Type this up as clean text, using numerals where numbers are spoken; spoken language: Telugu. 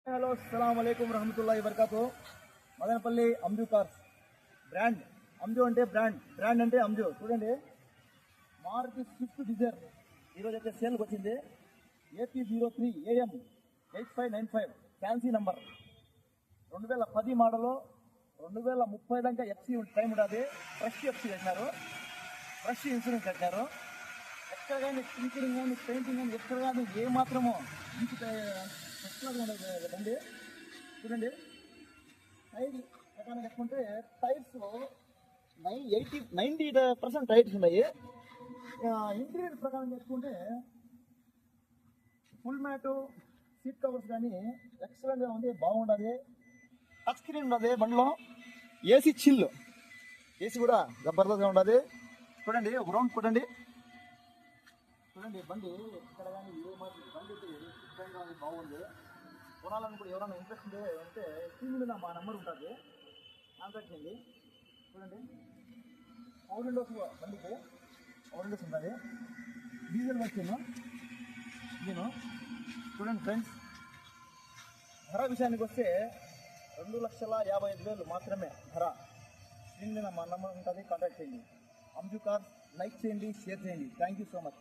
హలో అస్సలాము అలైకుం రహమతుల్లాహి వబర్కాతు. Madanapalle Anju cars brand. అంజు అంటే బ్రాండ్ అంటే అంజు. చూడండి, మారుతి స్విఫ్ట్ డిజైర్ ఈరోజు అయితే సేల్కి వచ్చింది. AP03 AM 8595 fancy number. 2010 model. 2030 దాకా ఎఫ్సీ టైం ఉంటుంది. ఫ్రెష్ ఎఫ్సీ కట్టినారు, ఫ్రెష్ ఇన్సూరెన్స్ కట్టినారు. ఎక్కడ కానీ టింకరింగ్ కానీ పెయింటింగ్ కానీ ఎక్కడ కానీ ఏ మాత్రమో ఇంటి బండి. చూడండి, టైర్ ప్రకారం చెప్పుకుంటే టైర్స్ 90% టైర్స్ ఉన్నాయి. ఇంటీరియర్ ప్రకారం చెప్పుకుంటే ఫుల్ మ్యాటు, సీట్ కవర్స్ కానీ ఎక్సలెంట్గా ఉంది, బాగుండదు. టచ్ స్క్రీన్ ఉండదు బండిలో. ఏసీ చిల్, ఏసీ కూడా జబర్దస్త్గా ఉండదు. చూడండి, ఒక రౌండ్ కొట్టండి. చూడండి బండి ఇక్కడ కానీ ఏ మాత్రం బండి అయితే డిఫరెంట్గా బాగుంది. కొనాలని కూడా ఎవరైనా ఇంట్రెస్ట్ ఉంటే స్క్రీన్ మీద మా నెంబర్ ఉంటుంది, కాంటాక్ట్ చేయండి. చూడండి, పవర్ విండోస్ బండికి పవర్ విండోస్ ఉంటుంది. డీజిల్ వచ్చాను నేను. చూడండి ఫ్రెండ్స్, ధర విషయానికి వస్తే 2,55,000 మాత్రమే ధర. స్క్రీన్ మీద మా నెంబర్ ఉంటుంది, కాంటాక్ట్ చేయండి. అంజు కార్స్ లైక్ చేయండి, షేర్ చేయండి. Thank you so much.